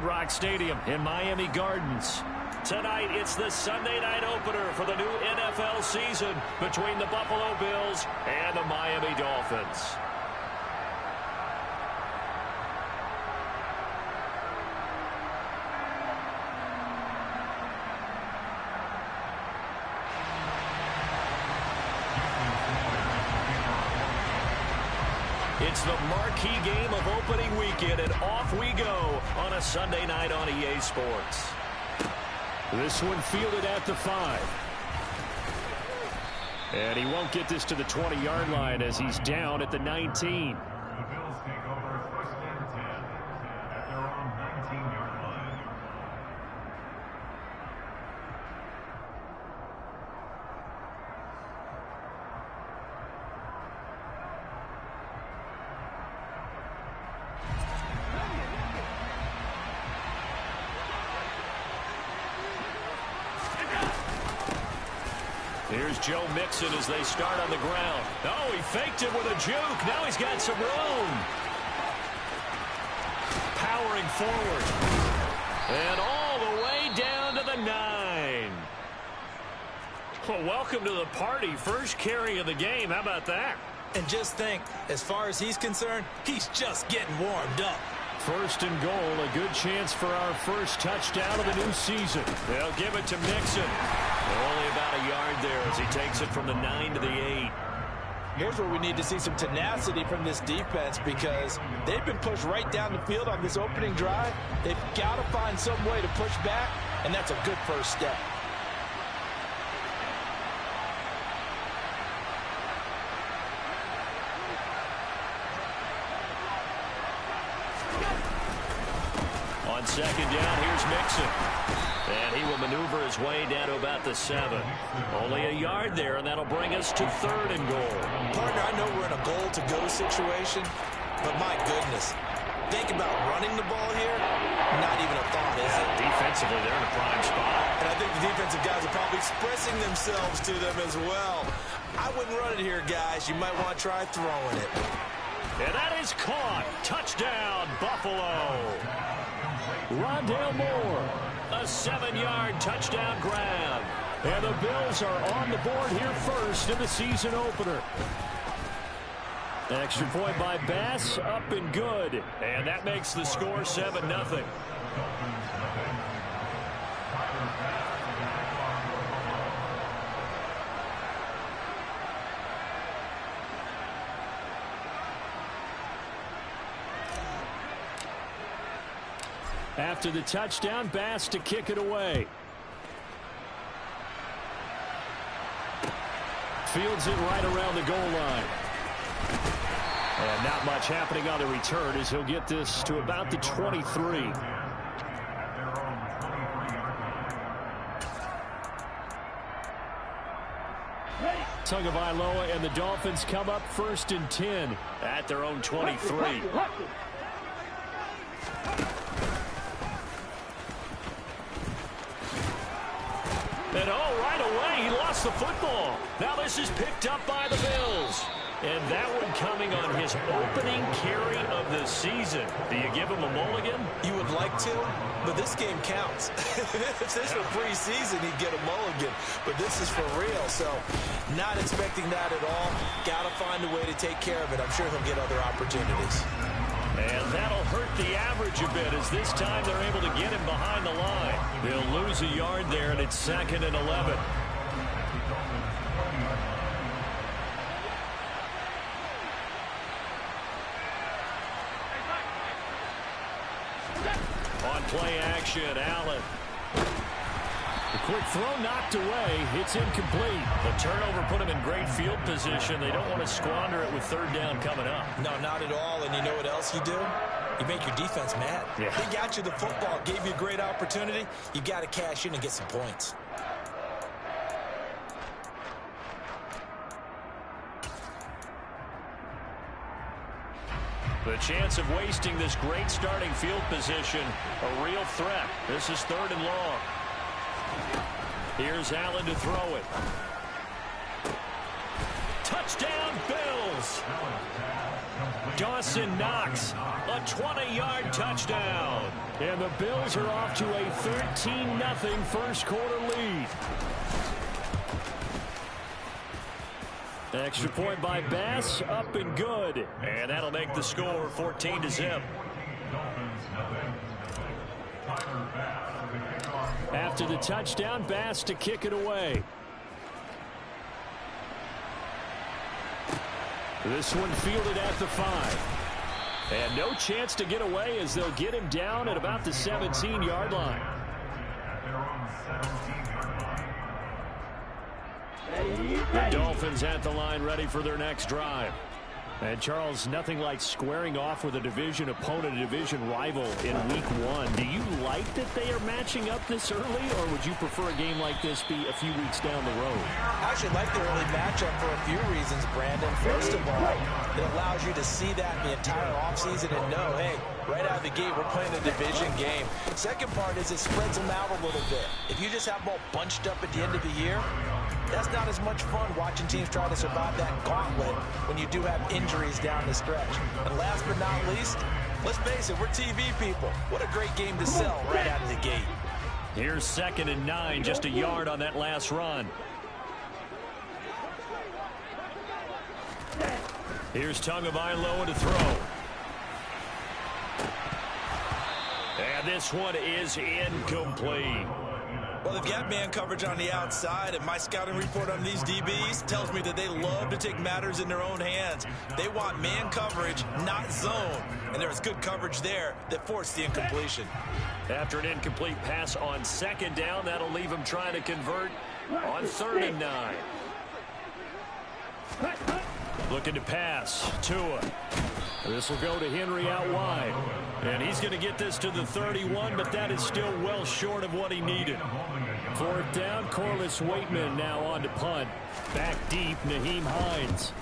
Hard Rock Stadium in Miami Gardens. Tonight, it's the Sunday night opener for the new NFL season between the Buffalo Bills and the Miami Dolphins. It's the marquee game of opening weekend, and off we go on a Sunday night on EA Sports. This one fielded at the 5. And he won't get this to the 20-yard line as he's down at the 19. The Bills take over first and 10 at their own 19-yard line. Here's Joe Mixon as they start on the ground. Oh, he faked it with a juke. Now he's got some room. Powering forward. And all the way down to the 9. Well, welcome to the party. First carry of the game. How about that? And just think, as far as he's concerned, he's just getting warmed up. First and goal, a good chance for our first touchdown of the new season. They'll give it to Mixon. Only about a yard there as he takes it from the 9 to the 8. Here's where we need to see some tenacity from this defense because they've been pushed right down the field on this opening drive. They've got to find some way to push back, and that's a good first step. On second down, here's Mixon. And he will maneuver his way down to about the 7. Only a yard there, and that'll bring us to third and goal. Partner, I know we're in a goal-to-go situation, but my goodness, think about running the ball here. Not even a thought, is it? Defensively, they're in a prime spot. And I think the defensive guys are probably expressing themselves to them as well. I wouldn't run it here, guys. You might want to try throwing it. And that is caught. Touchdown, Buffalo. Rondale Moore. A 7-yard touchdown grab. And the Bills are on the board here first in the season opener. Extra point by Bass, up and good. And that makes the score 7-0. After the touchdown, Bass to kick it away. Fields it right around the goal line. And not much happening on the return as he'll get this to about the 23. Tagovailoa and the Dolphins come up first and 10 at their own 23. And right away, he lost the football. Now this is picked up by the Bills. And that one coming on his opening carry of the season. Do you give him a mulligan? You would like to, but this game counts. If this were preseason, he'd get a mulligan. But this is for real, so not expecting that at all. Got to find a way to take care of it. I'm sure he'll get other opportunities. And that'll hurt the average a bit as this time they're able to get him behind the line. They'll lose a yard there, and it's 2nd and 11. On play action, Allen. The quick throw knocked away. It's incomplete. The turnover put him in great field position. They don't want to squander it with third down coming up. No, not at all. And you know what else you do? You make your defense mad. Yeah. They got you the football, gave you a great opportunity. You got to cash in and get some points. The chance of wasting this great starting field position, a real threat. This is 3rd and long. Here's Allen to throw it. Touchdown, Bills! Dawson Knox, a 20-yard touchdown. And the Bills are off to a 13-0 first quarter lead. Extra point by Bass, up and good. And that'll make the score 14-0. After the touchdown, Bass to kick it away. This one fielded at the 5. And no chance to get away as they'll get him down at about the 17-yard line. The Dolphins at the line ready for their next drive. And, Charles, nothing like squaring off with a division opponent, a division rival in Week 1. Do you like that they are matching up this early, or would you prefer a game like this be a few weeks down the road? I actually like the early matchup for a few reasons, Brandon. First of all, it allows you to see that in the entire offseason and know, hey, right out of the gate, we're playing a division game. Second part is it spreads them out a little bit. If you just have them all bunched up at the end of the year, that's not as much fun watching teams try to survive that gauntlet when you do have injuries down the stretch. And last but not least, let's face it, we're TV people. What a great game to sell right out of the gate. Here's 2nd and 9, just a yard on that last run. Here's Tagovailoa to throw. And this one is incomplete. Well, they've got man coverage on the outside, and my scouting report on these DBs tells me that they love to take matters in their own hands. They want man coverage, not zone. And there's good coverage there that forced the incompletion. After an incomplete pass on 2nd down, that'll leave him trying to convert on 3rd and 9. Looking to pass. Tua. This will go to Henry out wide. And he's going to get this to the 31, but that is still well short of what he needed. 4th down, Corliss Waitman now on to punt. Back deep, Nyheim Hines.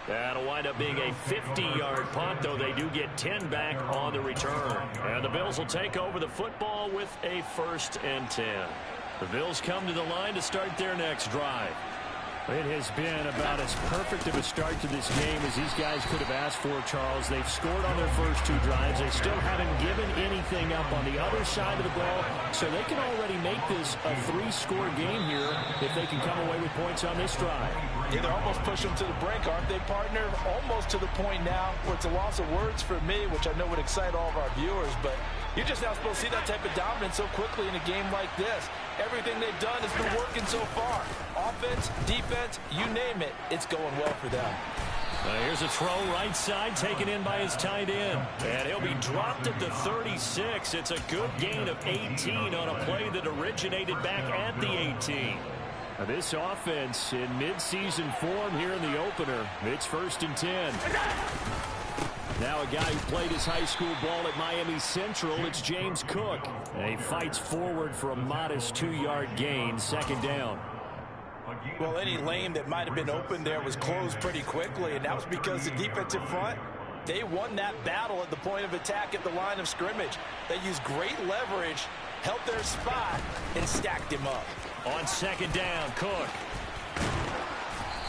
That'll wind up being a 50-yard punt, though they do get 10 back on the return. And the Bills will take over the football with a 1st and 10. The Bills come to the line to start their next drive. It has been about as perfect of a start to this game as these guys could have asked for, Charles. They've scored on their first 2 drives. They still haven't given anything up on the other side of the ball, so they can already make this a 3-score game here if they can come away with points on this drive. Yeah, they're almost pushing them to the brink, aren't they, partner? Almost to the point now where it's a loss of words for me, which I know would excite all of our viewers, but you're just not supposed to see that type of dominance so quickly in a game like this. Everything they've done has been working so far. Offense, defense, you name it, it's going well for them. Here's a throw right side taken in by his tight end. And he'll be dropped at the 36. It's a good gain of 18 on a play that originated back at the 18. This offense in midseason form here in the opener. It's 1st and 10. Now a guy who played his high school ball at Miami Central, it's James Cook. And he fights forward for a modest 2-yard gain, 2nd down. Well, any lane that might have been open there was closed pretty quickly, and that was because the defensive front, they won that battle at the point of attack at the line of scrimmage. They used great leverage, held their spot, and stacked him up. On 2nd down, Cook.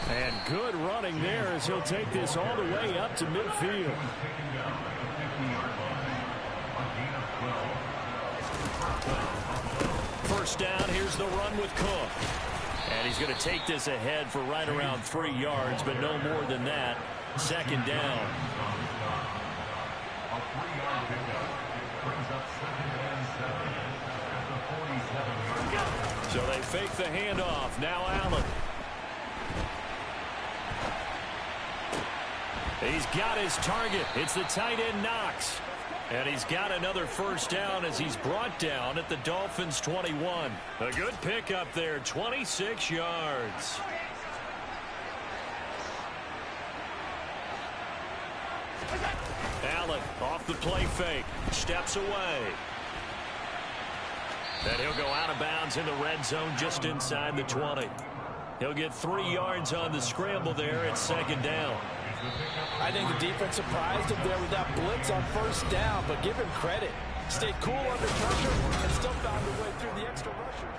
And good running there as he'll take this all the way up to midfield. First down, here's the run with Cook. And he's going to take this ahead for right around 3 yards, but no more than that. 2nd down. So they fake the handoff. Now Allen. He's got his target. It's the tight end Knox. And he's got another 1st down as he's brought down at the Dolphins' 21. A good pickup there, 26 yards. Allen off the play fake. Steps away. And he'll go out of bounds in the red zone just inside the 20. He'll get 3 yards on the scramble there at 2nd down. I think the defense surprised him there with that blitz on 1st down, but give him credit. Stayed cool under pressure and still found a way through the extra rushers.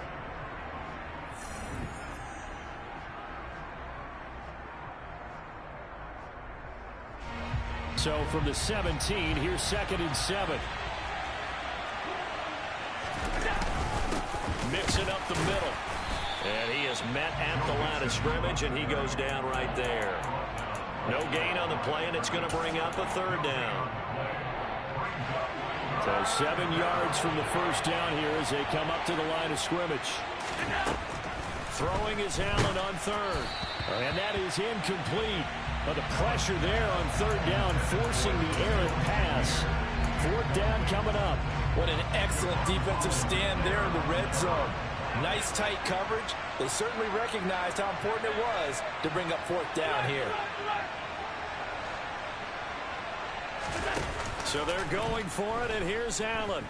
So from the 17, here's 2nd and 7. Mixing up the middle. And he is met at the line of scrimmage, and he goes down right there. No gain on the play, and it's going to bring up a 3rd down. So 7 yards from the first down here as they come up to the line of scrimmage. Throwing is Allen on 3rd. And that is incomplete. But the pressure there on 3rd down, forcing the errant pass. 4th down coming up. What an excellent defensive stand there in the red zone. Nice tight coverage. They certainly recognized how important it was to bring up 4th down here. So they're going for it, and here's Allen.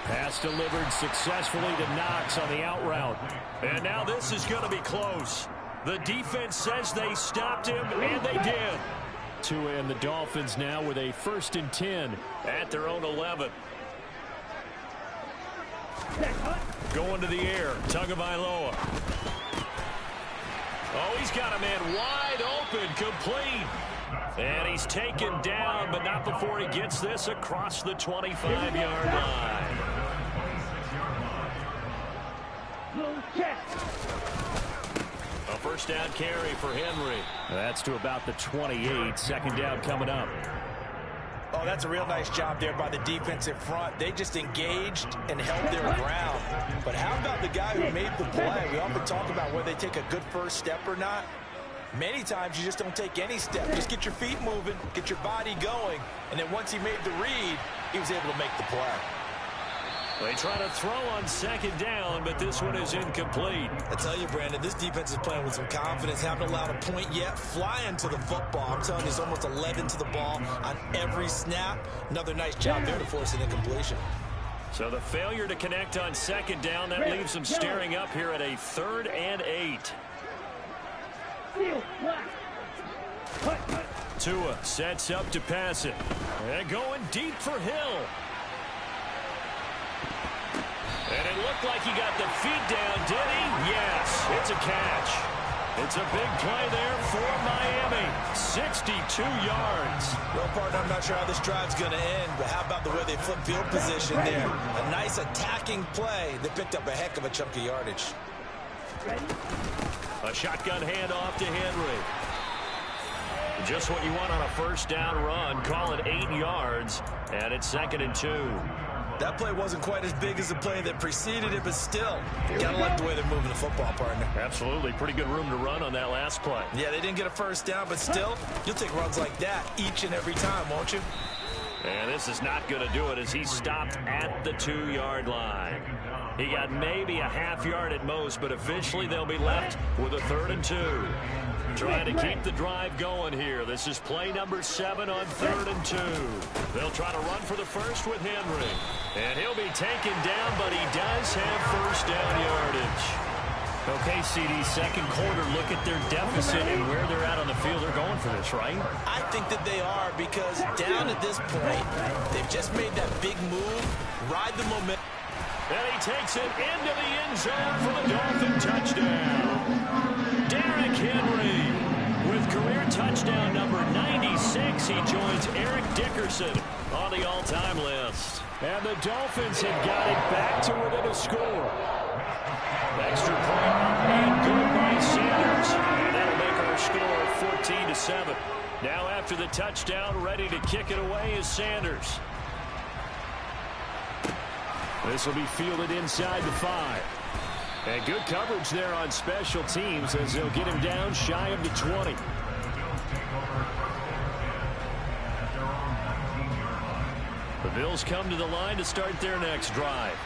Pass delivered successfully to Knox on the out route. And now this is going to be close. The defense says they stopped him, and they did. Tua and the Dolphins now with a 1st and 10 at their own 11. Going to the air, Tagovailoa. Oh, he's got a man wide open, complete. And he's taken down, but not before he gets this across the 25-yard line. A 1st down carry for Henry. That's to about the 28. 2nd down coming up. Oh, that's a real nice job there by the defensive front. They just engaged and held their ground. But how about the guy who made the play? We often talk about whether they take a good first step or not. Many times you just don't take any step. Just get your feet moving, get your body going, and then once he made the read, he was able to make the play. They try to throw on 2nd down, but this one is incomplete. I tell you, Brandon, this defense is playing with some confidence. Haven't allowed a point yet. Flying to the football. I'm telling you, it's almost 11 to the ball on every snap. Another nice job there to force an incompletion. So the failure to connect on 2nd down, that leaves them staring up here at a 3rd and 8. Tua sets up to pass it. And going deep for Hill. And it looked like he got the feet down, did he? Yes, it's a catch. It's a big play there for Miami. 62 yards. Well, partner, I'm not sure how this drive's going to end, but how about the way they flip field position there? A nice attacking play. They picked up a heck of a chunk of yardage. A shotgun handoff to Henry. Just what you want on a 1st down run. Call it 8 yards, and it's 2nd and 2. That play wasn't quite as big as the play that preceded it, but still, you gotta like the way they're moving the football, partner. Absolutely. Pretty good room to run on that last play. Yeah, they didn't get a 1st down, but still, you'll take runs like that each and every time, won't you? And this is not going to do it as he stopped at the 2-yard line. He got maybe a half yard at most, but officially they'll be left with a 3rd and 2. Trying to keep the drive going here. This is play number 7 on 3rd and 2. They'll try to run for the first with Henry. And he'll be taken down, but he does have 1st down yardage. Okay, CD, 2nd quarter, look at their deficit and where they're at on the field. They're going for this, right? I think that they are, because down at this point, they've just made that big move, ride the momentum. And he takes it into the end zone for the Dolphin touchdown. Derrick Henry with career touchdown number 96. He joins Eric Dickerson on the all-time list. And the Dolphins have got it back to within a score. Extra point and good by Sanders. And that'll make our score 14-7. Now after the touchdown, ready to kick it away is Sanders. This will be fielded inside the 5. And good coverage there on special teams as they'll get him down shy of the 20. The Bills come to the line to start their next drive.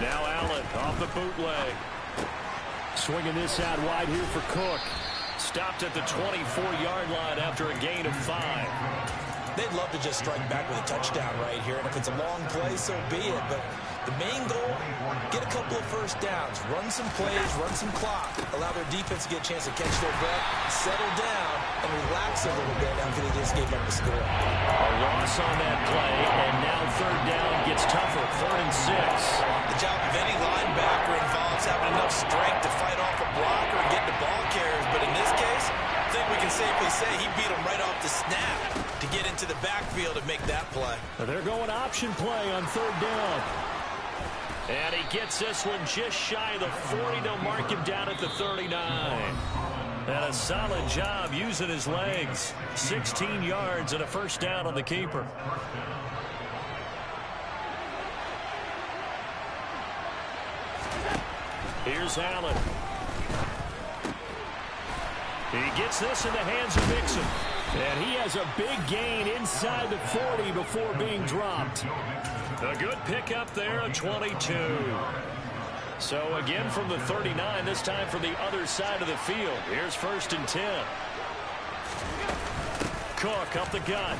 Now Allen off the bootleg. Swinging this out wide here for Cook. Stopped at the 24-yard line after a gain of 5. They'd love to just strike back with a touchdown right here, and if it's a long play, so be it. But The main goal, get a couple of first downs, run some plays, run some clock, allow their defense to get a chance to catch their breath, settle down, and relax a little bit after they just gave up a score. A loss on that play, and now third down gets tougher, 3rd and 6. The job of any linebacker involves having enough strength to fight off a blocker and get the ball carriers, but in this case, I think we can safely say he beat him right off the snap to get into the backfield and make that play. They're going option play on 3rd down. And he gets this one just shy of the 40. They'll mark him down at the 39. And a solid job using his legs. 16 yards and a first down on the keeper. Here's Allen. He gets this in the hands of Mixon. And he has a big gain inside the 40 before being dropped. A good pickup there, a 22. So again from the 39, this time from the other side of the field. Here's 1st and 10. Cook up the gut.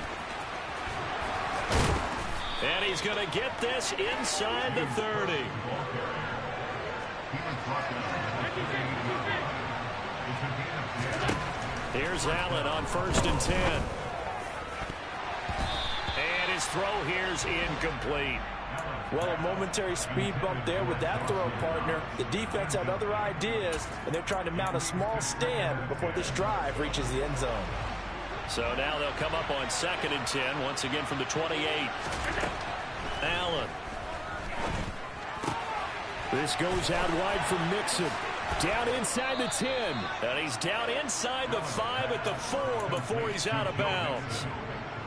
And he's going to get this inside the 30. Here's Allen on 1st and 10. And his throw here's incomplete. Well, a momentary speed bump there with that throw, partner. The defense had other ideas, and they're trying to mount a small stand before this drive reaches the end zone. So now they'll come up on 2nd and 10, once again from the 28. Allen. This goes out wide from Mixon. Down inside the 10. And he's down inside the 5 at the 4 before he's out of bounds.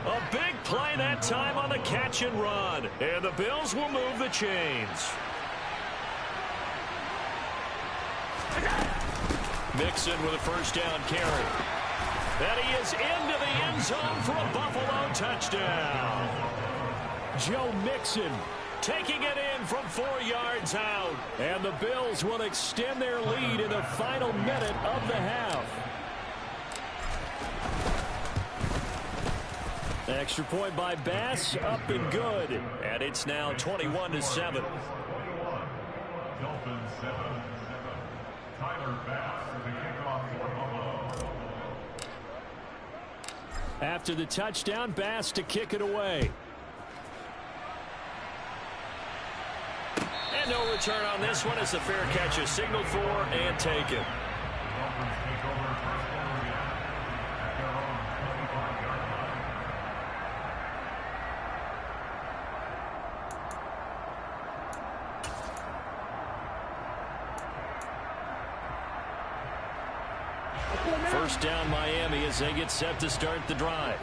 A big play that time on the catch and run. And the Bills will move the chains. Mixon with a first down carry. And he is into the end zone for a Buffalo touchdown. Joe Mixon taking it in from 4 yards out. And the Bills will extend their lead in the final minute of the half. Extra point by Bass, up and good. And it's now 21-7. Dolphins 7. Tyler Bass for the kickoff for Buffalo. After the touchdown, Bass to kick it away. And no return on this one as the fair catch is signaled for and taken. Dolphins take over first down again at their own 25-yard line. First down Miami as they get set to start the drive.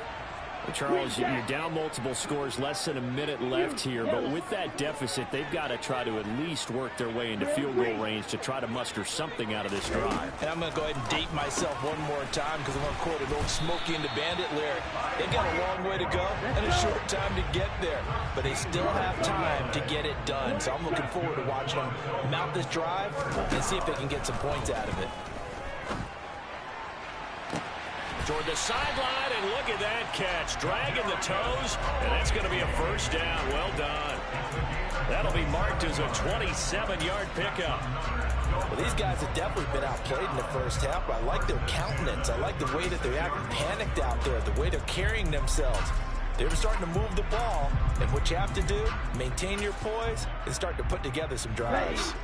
Well, Charles, you're down multiple scores, less than a minute left here, but with that deficit, they've got to try to at least work their way into field goal range to try to muster something out of this drive. And I'm going to go ahead and date myself one more time because I'm going to quote an old Smokey and the Bandit lyric. They've got a long way to go and a short time to get there, but they still have time to get it done. So I'm looking forward to watching them mount this drive and see if they can get some points out of it. Toward the sideline, and look at that catch. Dragging the toes, and that's going to be a first down. Well done. That'll be marked as a 27-yard pickup. Well, these guys have definitely been outplayed in the first half, but I like their countenance. I like the way that they're acting panicked out there, the way they're carrying themselves. They're starting to move the ball, and what you have to do, maintain your poise and start to put together some drives.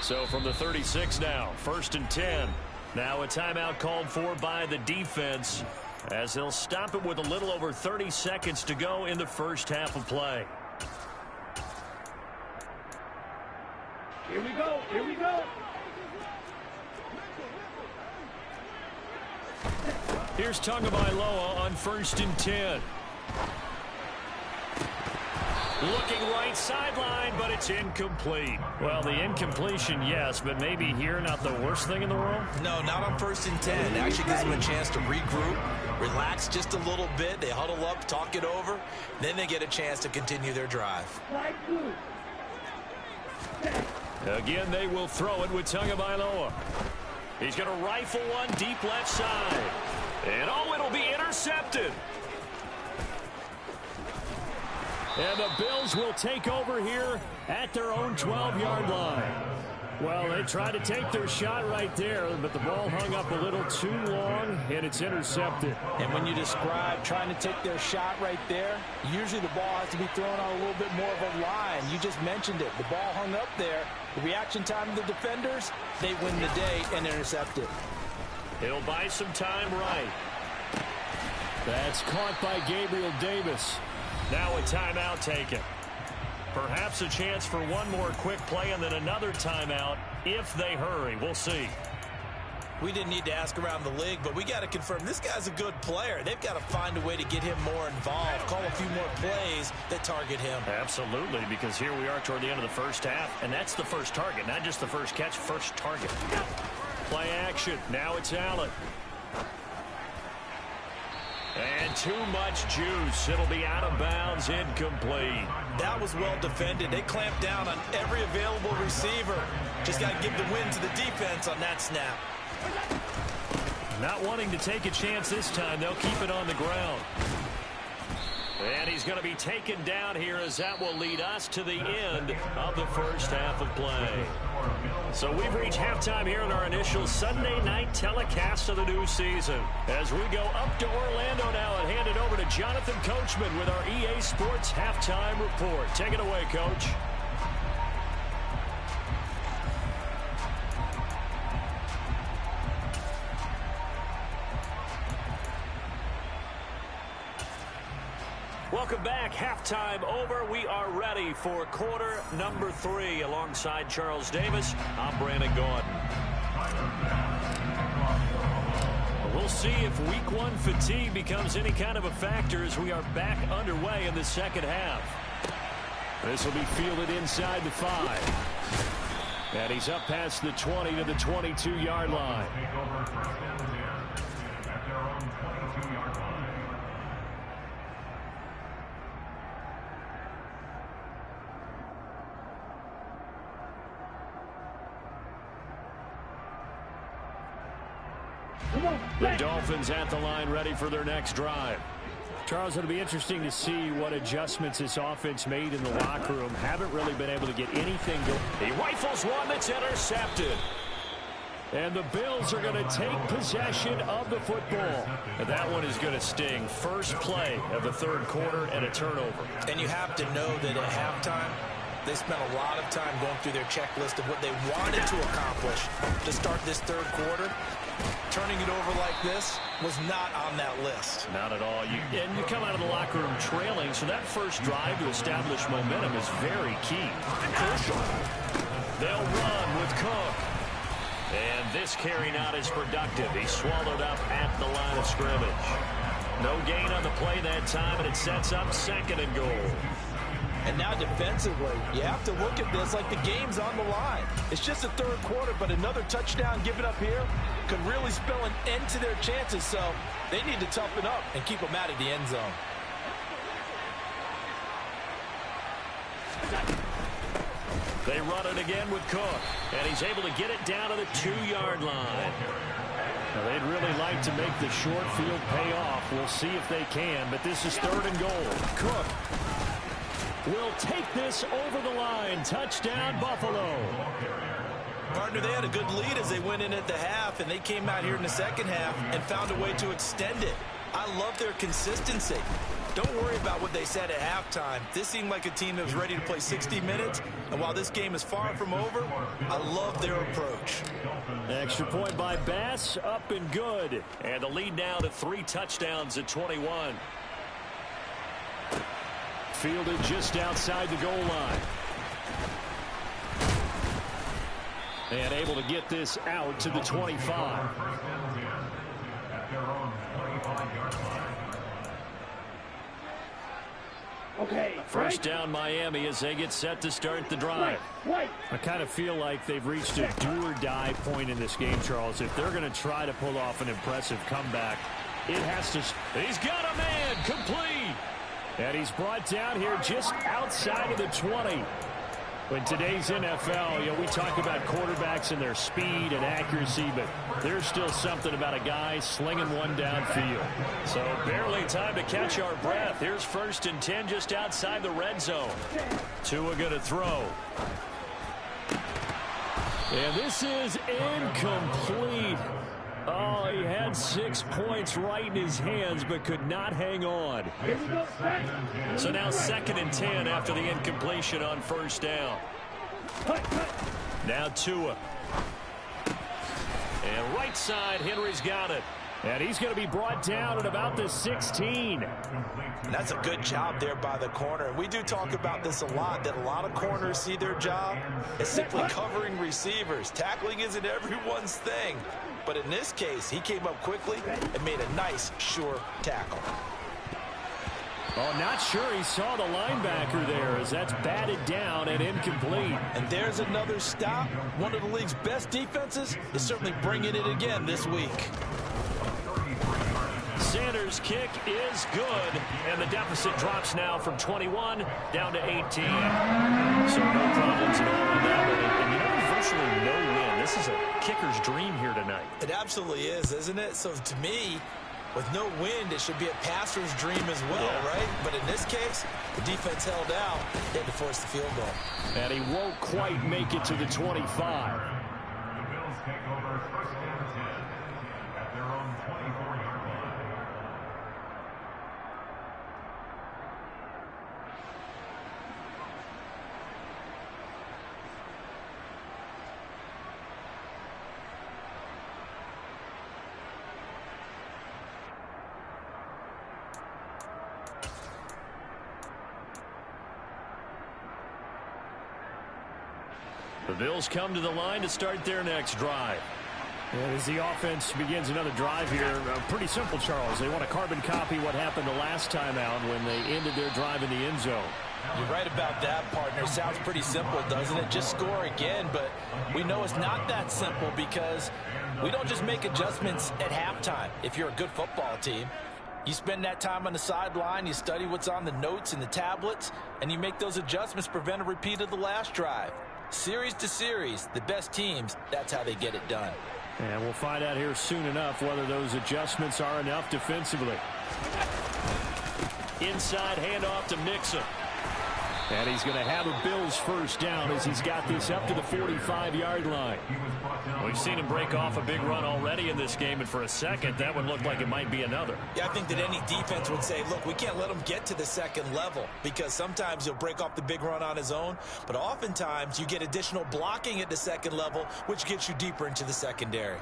So from the 36 now, 1st and 10. Now a timeout called for by the defense as they'll stop it with a little over 30 seconds to go in the first half of play. Here we go. Here we go. Here's Tagovailoa on 1st and 10. Looking right sideline, but it's incomplete. Well, the incompletion, yes, but maybe here not the worst thing in the world? No, not on 1st and 10. It actually gives them a chance to regroup, relax just a little bit. They huddle up, talk it over. Then they get a chance to continue their drive. Again, they will throw it with Tagovailoa. He's going to rifle one deep left side. And oh, it'll be intercepted. And the Bills will take over here at their own 12-yard line. Well, they tried to take their shot right there, but the ball hung up a little too long, and it's intercepted. And when you describe trying to take their shot right there, usually the ball has to be thrown on a little bit more of a line. You just mentioned it. The ball hung up there. The reaction time of the defenders, they win the day and intercept it. He'll buy some time right. That's caught by Gabriel Davis. Now a timeout taken. Perhaps a chance for one more quick play and then another timeout if they hurry. We'll see. We didn't need to ask around the league, but we got to confirm this guy's a good player. They've got to find a way to get him more involved, call a few more plays that target him. Absolutely, because here we are toward the end of the first half, and that's the first target, not just the first catch, first target. Play action. Now it's Allen. And too much juice. It'll be out of bounds, incomplete. That was well defended. They clamped down on every available receiver. Just got to give the win to the defense on that snap. Not wanting to take a chance this time. They'll keep it on the ground. And he's going to be taken down here as that will lead us to the end of the first half of play. So we've reached halftime here in our initial Sunday night telecast of the new season. As we go up to Orlando now and hand it over to Jonathan Coachman with our EA Sports Halftime Report. Take it away, Coach. Welcome back. Halftime over. We are ready for quarter number 3. Alongside Charles Davis, I'm Brandon Gordon. We'll see if week 1 fatigue becomes any kind of a factor as we are back underway in the second half. This will be fielded inside the 5. And he's up past the 20 to the 22-yard line. The Dolphins at the line ready for their next drive. Charles, it'll be interesting to see what adjustments this offense made in the locker room. Haven't really been able to get anything going. He rifles one that's intercepted. And the Bills are going to take possession of the football. And that one is going to sting. First play of the third quarter and a turnover. And you have to know that at halftime, they spent a lot of time going through their checklist of what they wanted to accomplish to start this third quarter. Turning it over like this was not on that list. Not at all. And you come out of the locker room trailing, so that first drive to establish momentum is very key. Crucial. They'll run with Cook. And this carry not as productive. He's swallowed up at the line of scrimmage. No gain on the play that time, and it sets up 2nd and goal. And now defensively, you have to look at this like the game's on the line. It's just the third quarter, but another touchdown given up here could really spell an end to their chances. So they need to toughen up and keep them out of the end zone. They run it again with Cook, and he's able to get it down to the 2-yard line. Now, they'd really like to make the short field pay off. We'll see if they can, but this is 3rd and goal. Cook will take this over the line. Touchdown, Buffalo. Partner, they had a good lead as they went in at the half, and they came out here in the second half and found a way to extend it. I love their consistency. Don't worry about what they said at halftime. This seemed like a team that was ready to play 60 minutes, and while this game is far from over, I love their approach. Extra point by Bass, up and good. And the lead now to 3 touchdowns at 21. Fielded just outside the goal line. And able to get this out to the 25. Okay. First down Miami as they get set to start the drive. I kind of feel like they've reached a do-or-die point in this game, Charles. If they're going to try to pull off an impressive comeback, it has to... He's got a man, complete. And he's brought down here just outside of the 20. In today's NFL, we talk about quarterbacks and their speed and accuracy, but there's still something about a guy slinging one downfield. So barely time to catch our breath. Here's 1st and 10 just outside the red zone. Tua going to throw. And this is incomplete. Oh, he had 6 points right in his hands, but could not hang on. So now 2nd and 10 after the incompletion on 1st down. Now Tua. And right side, Henry's got it. And he's going to be brought down at about the 16. And that's a good job there by the corner. We do talk about this a lot, that a lot of corners see their job as simply covering receivers. Tackling isn't everyone's thing. But in this case, he came up quickly and made a nice, sure tackle. Oh, not sure he saw the linebacker there as that's batted down and incomplete. And there's another stop. One of the league's best defenses is certainly bringing it again this week. Sanders' kick is good, and the deficit drops now from 21 down to 18. So no problems at all on that one. And virtually no win. This is a kicker's dream here tonight. It absolutely is, isn't it? So to me, with no wind, it should be a passer's dream as well, right? But in this case, the defense held out. They had to force the field goal. And he won't quite make it to the 25. The Bills take over 1st and 10 at their own 24-yard line. The Bills come to the line to start their next drive. And as the offense begins another drive here, pretty simple, Charles. They want to carbon copy what happened the last time out when they ended their drive in the end zone. You're right about that, partner. Sounds pretty simple, doesn't it? Just score again, but we know it's not that simple because we don't just make adjustments at halftime. If you're a good football team, you spend that time on the sideline, you study what's on the notes and the tablets, and you make those adjustments to prevent a repeat of the last drive. Series to series, the best teams, that's how they get it done. And we'll find out here soon enough whether those adjustments are enough defensively. Inside handoff to Mixon. And he's going to have a Bills 1st down as he's got this up to the 45-yard line. We've seen him break off a big run already in this game, and for a second, that would look like it might be another. Yeah, I think that any defense would say, look, we can't let him get to the 2nd level because sometimes he'll break off the big run on his own, but oftentimes you get additional blocking at the 2nd level, which gets you deeper into the secondary.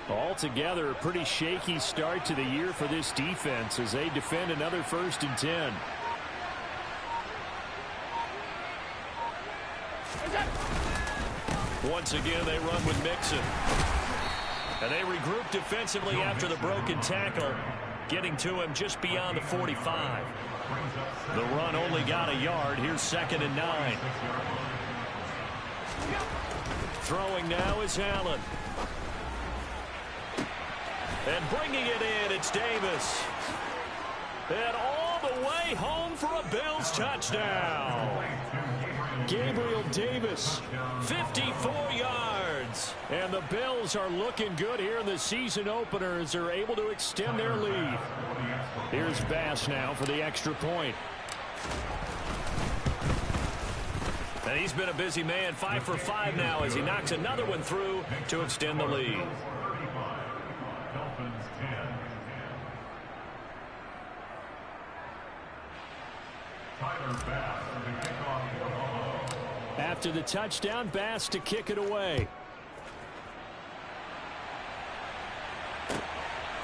Altogether, a pretty shaky start to the year for this defense as they defend another 1st and 10. Once again, they run with Mixon. And they regroup defensively after the broken tackle, getting to him just beyond the 45. The run only got a yard. Here's 2nd and 9. Throwing now is Allen. And bringing it in, it's Davis. And all the way home for a Bills touchdown. Gabriel Davis, 54 yards. And the Bills are looking good here in the season opener as they're able to extend their lead. Here's Bass now for the extra point. And he's been a busy man, 5 for 5 now as he knocks another one through to extend the lead. After the touchdown, Bass to kick it away.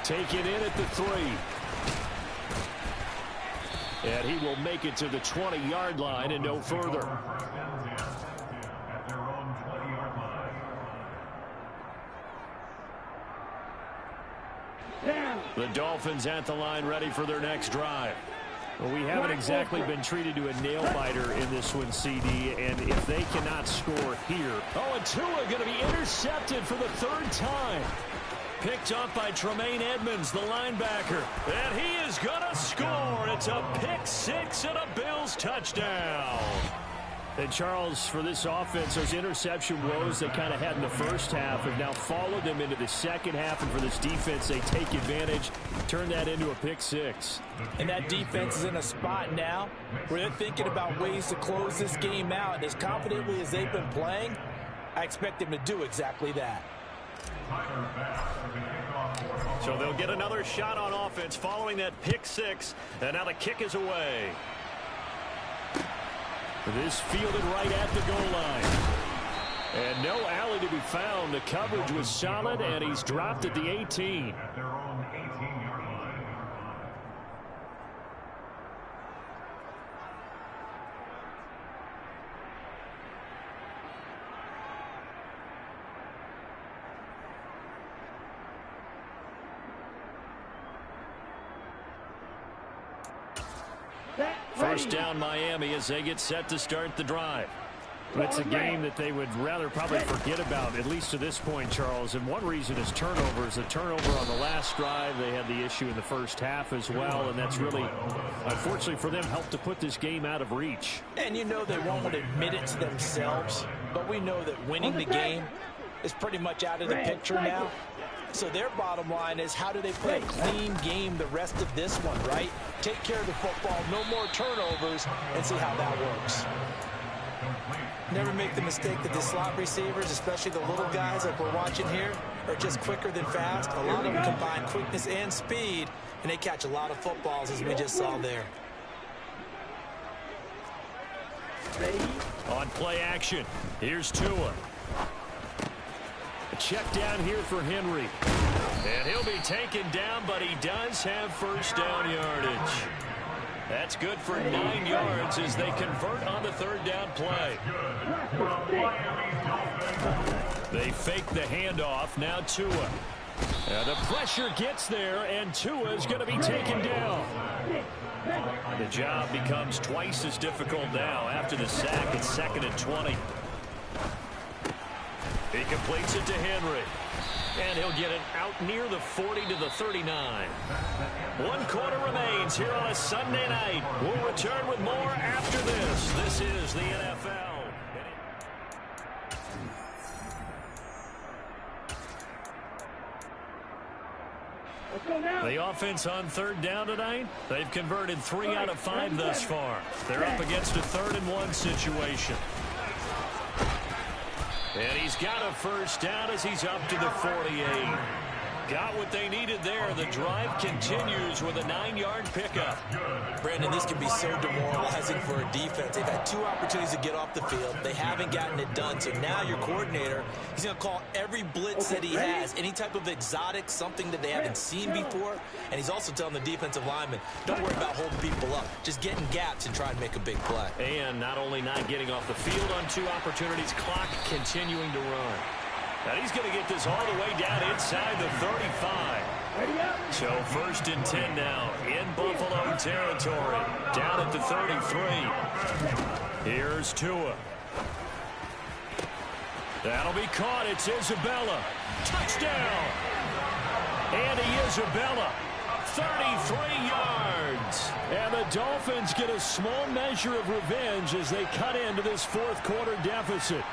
Take it in at the 3. And he will make it to the 20-yard line and no further. The Dolphins at the line ready for their next drive. Well, we haven't exactly been treated to a nail-biter in this one, CD, and if they cannot score here. Oh, and Tua going to be intercepted for the 3rd time. Picked up by Tremaine Edmonds, the linebacker. And he is going to score. It's a pick six and a Bills touchdown. And, Charles, for this offense, those interception woes they kind of had in the first half have now followed them into the second half. And for this defense, they take advantage, turn that into a pick six. And that defense is in a spot now where they're thinking about ways to close this game out. And as confidently as they've been playing, I expect them to do exactly that. So they'll get another shot on offense following that pick six. And now the kick is away. This fielded right at the goal line. And no alley to be found. The coverage was solid, and he's dropped at the 18. At their own 18-yard line. First down Miami as they get set to start the drive. It's a game that they would rather probably forget about, at least to this point, Charles. And one reason is turnovers. A turnover on the last drive. They had the issue in the first half as well, and that's really, unfortunately for them, helped to put this game out of reach. And you know they won't admit it to themselves, but we know that winning the game is pretty much out of the picture now. So their bottom line is, how do they play a clean game the rest of this one, right? Take care of the football, no more turnovers, and see how that works. Never make the mistake that the slot receivers, especially the little guys like we're watching here, are just quicker than fast. A lot of them combine quickness and speed, and they catch a lot of footballs, as we just saw there. On play action, here's Tua. Check down here for Henry. And he'll be taken down, but he does have first down yardage. That's good for 9 yards as they convert on the third down play. They fake the handoff. Now Tua. The pressure gets there, and Tua is going to be taken down. The job becomes twice as difficult now after the sack. It's 2nd and 20. He completes it to Henry. And he'll get it out near the 40 to the 39. 1 quarter remains here on a Sunday night. We'll return with more after this. This is the NFL. The offense on third down tonight, they've converted 3 out of 5 thus far. They're up against a 3rd and 1 situation. And he's got a first down as he's up to the 48. Got what they needed there. The drive continues with a 9-yard pickup. Brandon, this can be so demoralizing for a defense. They've had 2 opportunities to get off the field. They haven't gotten it done. So now your coordinator, he's going to call every blitz that he has, any type of exotic, something that they haven't seen before. And he's also telling the defensive lineman, don't worry about holding people up. Just get in gaps and try and make a big play. And not only not getting off the field on 2 opportunities, clock continuing to run. And he's going to get this all the way down inside the 35. So 1st and 10 now in Buffalo territory. Down at the 33. Here's Tua. That'll be caught. It's Isabella. Touchdown. Andy Isabella. 33 yards. And the Dolphins get a small measure of revenge as they cut into this 4th quarter deficit.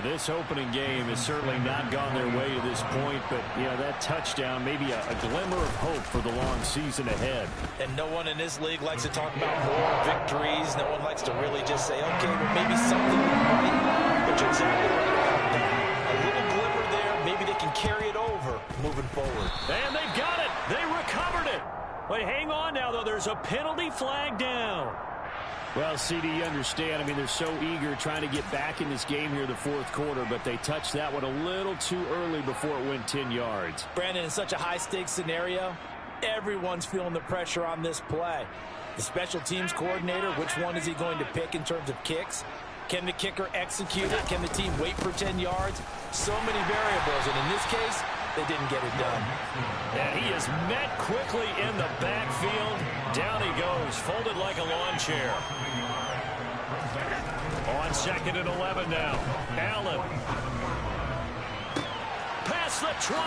This opening game has certainly not gone their way to this point, but, you know, that touchdown, maybe a glimmer of hope for the long season ahead. And no one in this league likes to talk about moral victories. No one likes to really just say, okay, well, maybe something right. But you're exactly right about that. A little glimmer there. Maybe they can carry it over moving forward. And they've got it. They recovered it. But hang on now, though. There's a penalty flag down. Well, CD, you understand. I mean, they're so eager trying to get back in this game here the 4th quarter, but they touched that one a little too early before it went 10 yards. Brandon, in such a high-stakes scenario, everyone's feeling the pressure on this play. The special teams coordinator, which one is he going to pick in terms of kicks? Can the kicker execute it? Can the team wait for 10 yards? So many variables, and in this case, they didn't get it done. And he is met quickly in the backfield. Down he goes, folded like a lawn chair. On 2nd and 11 now. Allen. Pass across the 20.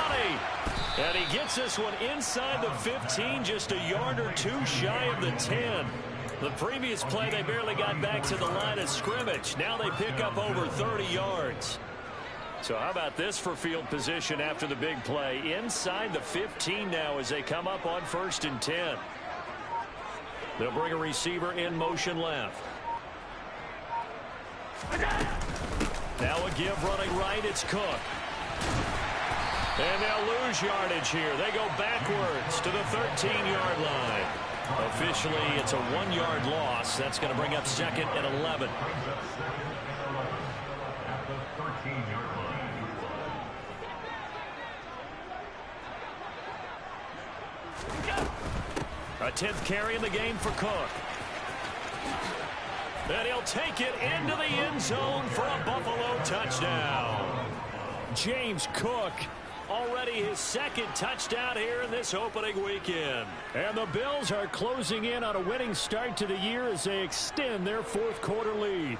And he gets this one inside the 15, just a yard or two shy of the 10. The previous play, they barely got back to the line of scrimmage. Now they pick up over 30 yards. So how about this for field position after the big play? Inside the 15 now as they come up on 1st and 10. They'll bring a receiver in motion left. Now a give running right. It's Cook. And they'll lose yardage here. They go backwards to the 13-yard line. Officially, it's a 1-yard loss. That's going to bring up 2nd and 11. A 10th carry in the game for Cook. And he'll take it into the end zone for a Buffalo touchdown. James Cook, already his 2nd touchdown here in this opening weekend. And the Bills are closing in on a winning start to the year as they extend their 4th quarter lead.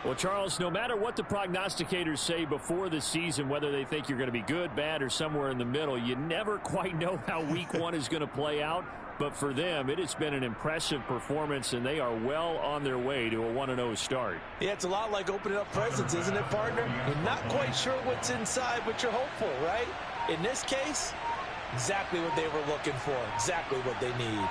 Well, Charles, no matter what the prognosticators say before the season, whether they think you're going to be good, bad, or somewhere in the middle, you never quite know how week 1 is going to play out. But for them, it has been an impressive performance, and they are well on their way to a 1-0 start. Yeah, it's a lot like opening up presents, isn't it, partner? You're not quite sure what's inside, but you're hopeful, right? In this case, exactly what they were looking for, exactly what they need.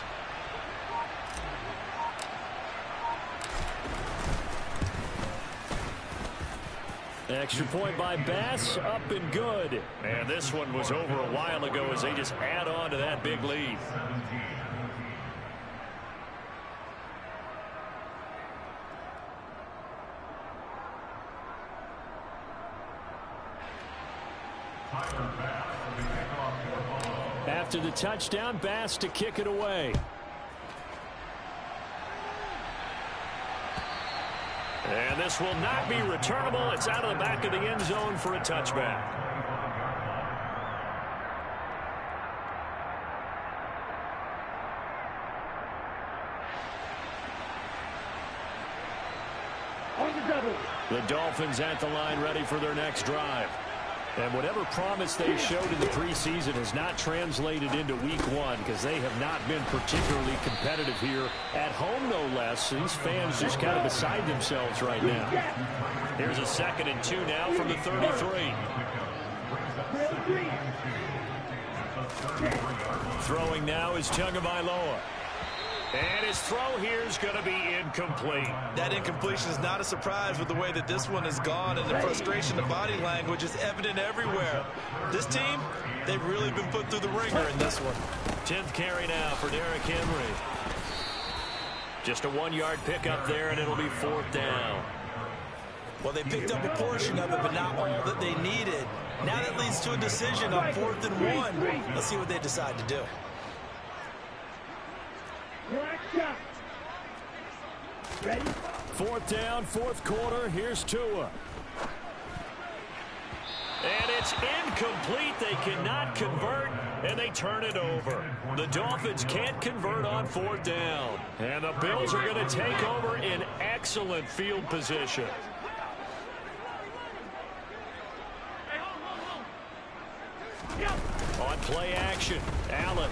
Extra point by Bass, up and good. And this one was over a while ago as they just add on to that big lead. After the touchdown, Bass to kick it away. And this will not be returnable. It's out of the back of the end zone for a touchback. On the double. The Dolphins at the line ready for their next drive. And whatever promise they showed in the preseason has not translated into week 1 because they have not been particularly competitive here at home, no less. These fans just kind of beside themselves right now. Here's a 2nd and 2 now from the 33. Throwing now is Tagovailoa. And his throw here is going to be incomplete. That incompletion is not a surprise with the way that this one has gone, and the frustration, the body language is evident everywhere. This team, they've really been put through the ringer in this one. 10th carry now for Derrick Henry. Just a 1-yard pickup there, and it'll be 4th down. Well, they picked up a portion of it, but not all that they needed. Now that leads to a decision on 4th and 1. Let's see what they decide to do. 4th down, 4th quarter. Here's Tua. And it's incomplete. They cannot convert, and they turn it over. The Dolphins can't convert on 4th down. And the Bills are going to take over in excellent field position. On play action, Allen.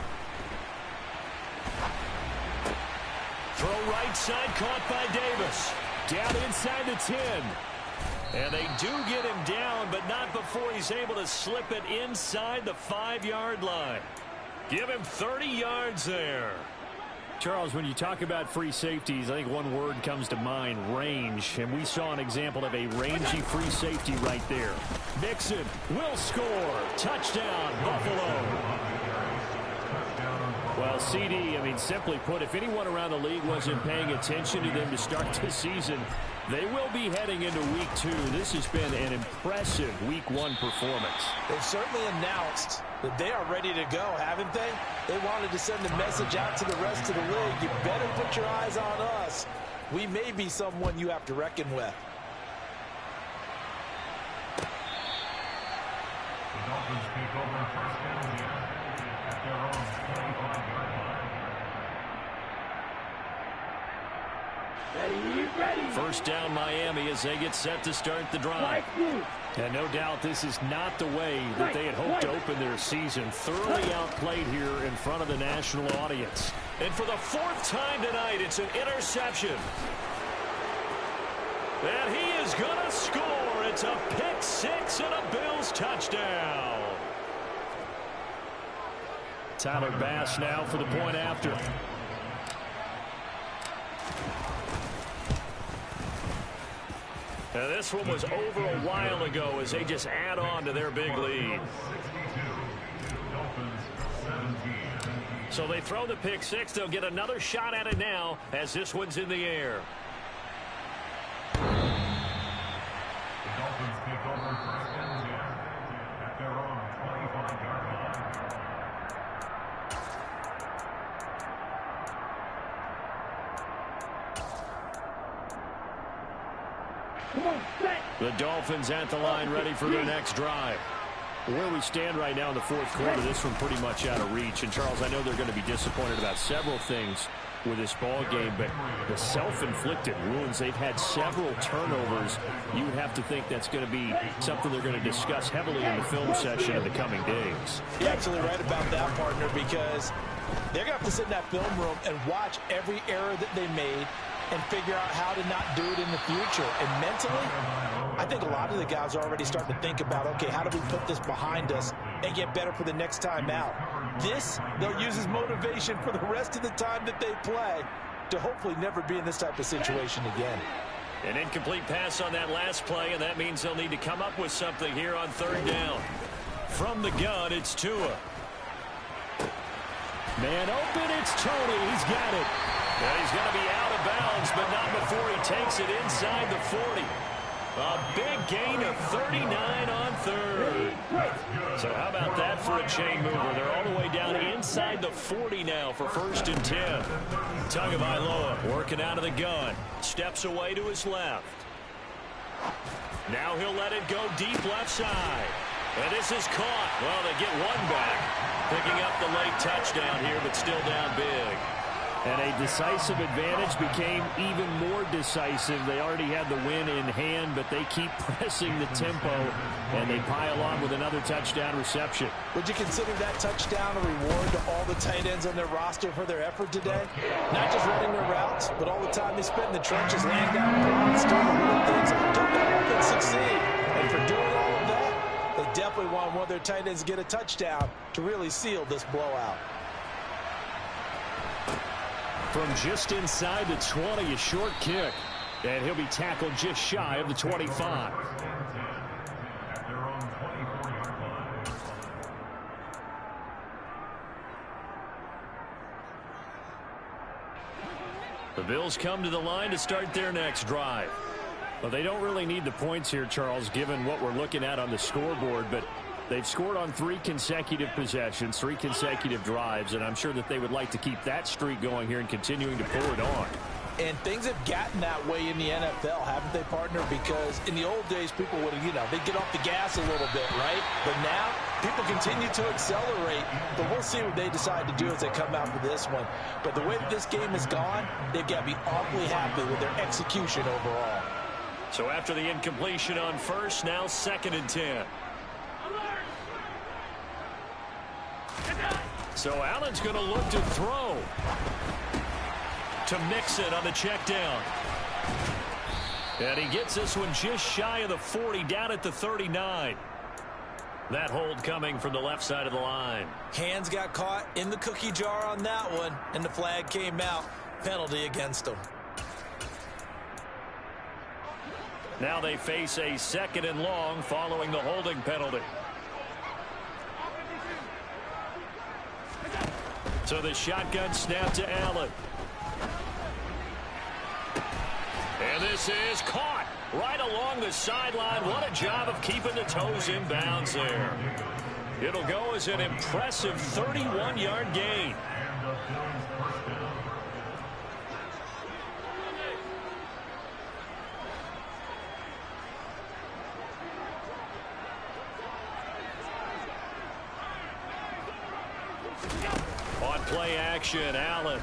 Throw right side, caught by Davis. Down inside the 10. And they do get him down, but not before he's able to slip it inside the 5-yard line. Give him 30 yards there. Charles, when you talk about free safeties, I think one word comes to mind, range. And we saw an example of a rangy free safety right there. Mixon will score. Touchdown, Buffalo. Well, CD, I mean, simply put, if anyone around the league wasn't paying attention to them to start this season, they will be heading into week 2. This has been an impressive week 1 performance. They've certainly announced that they are ready to go, haven't they? They wanted to send a message out to the rest of the league. You better put your eyes on us. We may be someone you have to reckon with. The Dolphins take over 1st down here at their own 25-yard line. Ready? First down Miami as they get set to start the drive. And no doubt this is not the way that they had hoped to open their season. Thoroughly outplayed here in front of the national audience. And for the fourth time tonight, it's an interception. And he is going to score. It's a pick six and a Bills touchdown. Tyler Bass now for the point after. Now this one was over a while ago as they just add on to their big lead. So they throw the pick six. They'll get another shot at it now as this one's in the air. The Dolphins take over first and 10 at their own 25-yard line. The Dolphins at the line ready for their next drive. Where we stand right now in the fourth quarter, this one pretty much out of reach. And, Charles, I know they're going to be disappointed about several things with this ball game, but the self-inflicted wounds, they've had several turnovers. You would have to think that's going to be something they're going to discuss heavily in the film session in the coming days. You're absolutely right about that, partner, because they're going to have to sit in that film room and watch every error that they made and figure out how to not do it in the future. And mentally, I think a lot of the guys are already starting to think about, okay, how do we put this behind us and get better for the next time out? This, they'll use as motivation for the rest of the time that they play to hopefully never be in this type of situation again. An incomplete pass on that last play, and that means they'll need to come up with something here on third down. From the gun, it's Tua. Man open, it's Tony. He's got it. Well, he's going to be out of bounds, but not before he takes it inside the 40. A big gain of 39 on third. So how about that for a chain mover? They're all the way down inside the 40 now for first and 10. Tagovailoa working out of the gun. Steps away to his left. Now he'll let it go deep left side. And this is caught. Well, they get one back. Picking up the late touchdown here, but still down big. And a decisive advantage became even more decisive. They already had the win in hand, but they keep pressing the tempo, and they pile on with another touchdown reception. Would you consider that touchdown a reward to all the tight ends on their roster for their effort today? Not just running their routes, but all the time they spent in the trenches laying down blocks, doing the little things that took that offense succeed. And for doing all of that, they definitely want one of their tight ends to get a touchdown to really seal this blowout. From just inside the 20, a short kick. And he'll be tackled just shy of the 25. The Bills come to the line to start their next drive. Well, they don't really need the points here, Charles, given what we're looking at on the scoreboard, but they've scored on 3 consecutive possessions, 3 consecutive drives, and I'm sure that they would like to keep that streak going here and continuing to pull it on. And things have gotten that way in the NFL, haven't they, partner? Because in the old days, people would, they'd get off the gas a little bit, right? But now, people continue to accelerate. But we'll see what they decide to do as they come out for this one. But the way that this game has gone, they've got to be awfully happy with their execution overall. So after the incompletion on first, now second and 10. So Allen's going to look to throw. To Mixon on the check down. And he gets this one just shy of the 40, down at the 39. That hold coming from the left side of the line. Hands got caught in the cookie jar on that one, and the flag came out. Penalty against them. Now they face a second and long following the holding penalty. So the shotgun snap to Allen. And this is caught right along the sideline. What a job of keeping the toes in bounds there. It'll go as an impressive 31-yard gain. On play action, Allen.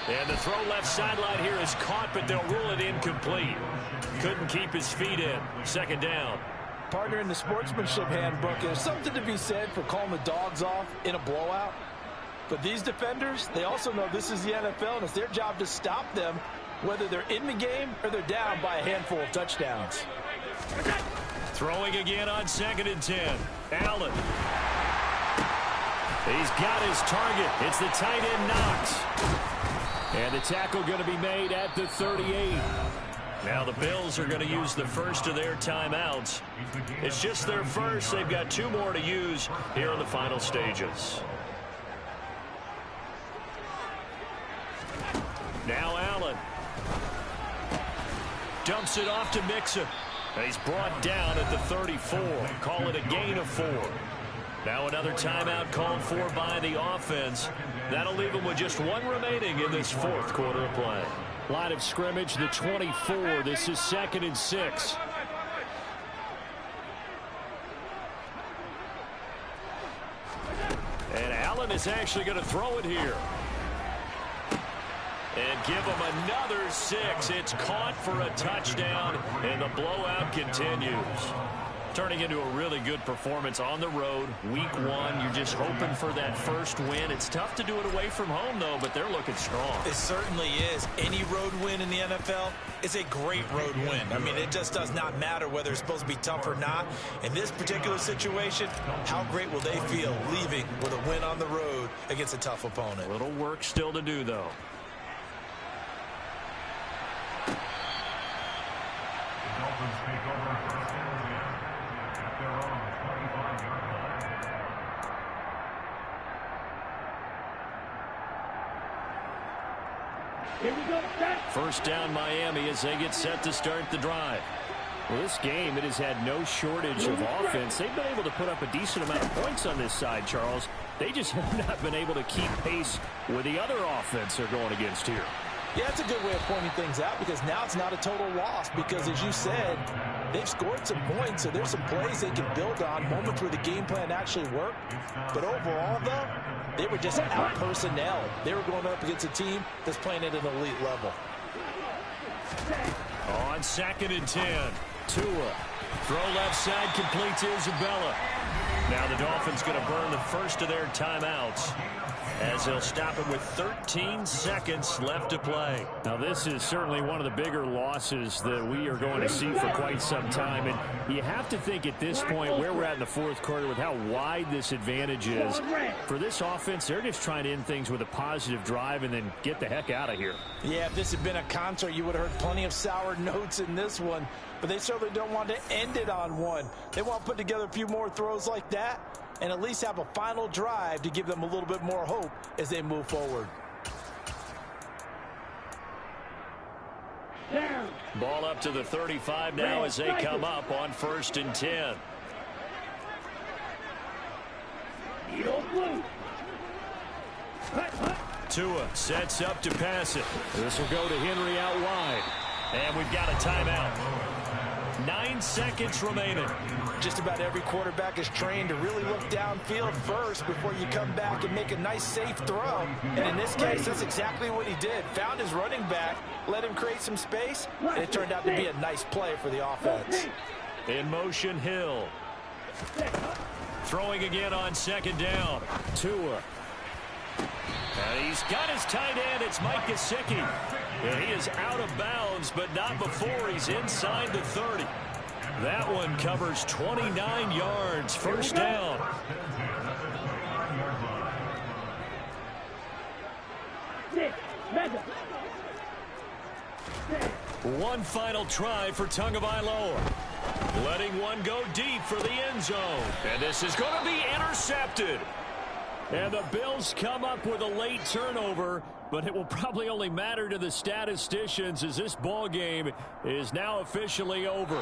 And the throw left sideline here is caught, but they'll rule it incomplete. Couldn't keep his feet in. Second down. Partner, in the sportsmanship handbook, there's something to be said for calling the dogs off in a blowout. But these defenders, they also know this is the NFL, and it's their job to stop them, whether they're in the game or they're down by a handful of touchdowns. Throwing again on 2nd and 10. Allen. He's got his target. It's the tight end Knox. And the tackle going to be made at the 38. Now the Bills are going to use the first of their timeouts. It's just their first. They've got 2 more to use here in the final stages. Now Allen. Dumps it off to Mixon. He's brought down at the 34. Call it a gain of 4. Now another timeout called for by the offense. That'll leave them with just 1 remaining in this 4th quarter of play. Line of scrimmage, the 24. This is 2nd and 6. And Allen is actually going to throw it here. And give him another 6. It's caught for a touchdown, and the blowout continues. Turning into a really good performance on the road. Week 1, you're just hoping for that first win. It's tough to do it away from home, though, but they're looking strong. It certainly is. Any road win in the NFL is a great road win. I mean, it just does not matter whether it's supposed to be tough or not. In this particular situation, how great will they feel leaving with a win on the road against a tough opponent? A little work still to do, though. The Dolphins take over 1st and 10 at their own 25-yard line. Here we go. First down Miami as they get set to start the drive. Well, this game, it has had no shortage of offense. They've been able to put up a decent amount of points on this side, Charles. They just have not been able to keep pace with the other offense they're going against here. Yeah, that's a good way of pointing things out, because now it's not a total loss, because as you said, they've scored some points, so there's some plays they can build on, moments where the game plan actually worked. But overall, though, they were just out-personnel. They were going up against a team that's playing at an elite level. On 2nd and 10, Tua. Throw left side, complete to Isabella. Now the Dolphins going to burn the first of their timeouts, as they'll stop it with 13 seconds left to play. Now, this is certainly one of the bigger losses that we are going to see for quite some time. And you have to think at this point, where we're at in the 4th quarter, with how wide this advantage is, for this offense, they're just trying to end things with a positive drive and then get the heck out of here. Yeah, if this had been a concert, you would have heard plenty of sour notes in this one. But they certainly don't want to end it on one. They want to put together a few more throws like that and at least have a final drive to give them a little bit more hope as they move forward. Down. Ball up to the 35 now as they come up on 1st and 10. Yo, blue. Tua sets up to pass it. This will go to Henry out wide. And we've got a timeout. 9 seconds remaining. Just about every quarterback is trained to really look downfield first before you come back and make a nice, safe throw. And in this case, that's exactly what he did. Found his running back, let him create some space, and it turned out to be a nice play for the offense. In motion, Hill. Throwing again on 2nd down. Tua. And he's got his tight end. It's Mike Gesicki. And he is out of bounds, but not before he's inside the 30. That one covers 29 yards. First down. One final try for Tagovailoa. Letting one go deep for the end zone. And this is going to be intercepted. And the Bills come up with a late turnover, but it will probably only matter to the statisticians as this ball game is now officially over.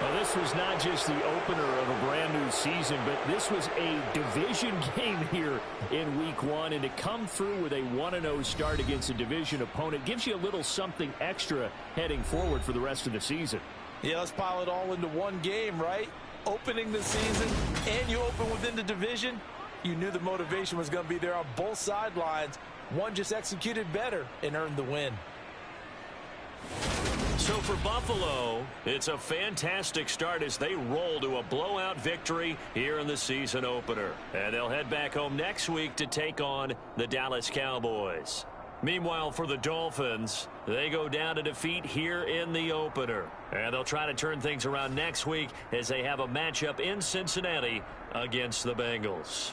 Well, this was not just the opener of a brand new season, but this was a division game here in Week 1, and to come through with a 1-0 start against a division opponent gives you a little something extra heading forward for the rest of the season. Yeah, let's pile it all into one game, right? Opening the season, and you open within the division. You knew the motivation was going to be there on both sidelines, One just executed better and earned the win. So for Buffalo, it's a fantastic start as they roll to a blowout victory here in the season opener. And they'll head back home next week to take on the Dallas Cowboys. Meanwhile, for the Dolphins, they go down to defeat here in the opener. And they'll try to turn things around next week as they have a matchup in Cincinnati against the Bengals.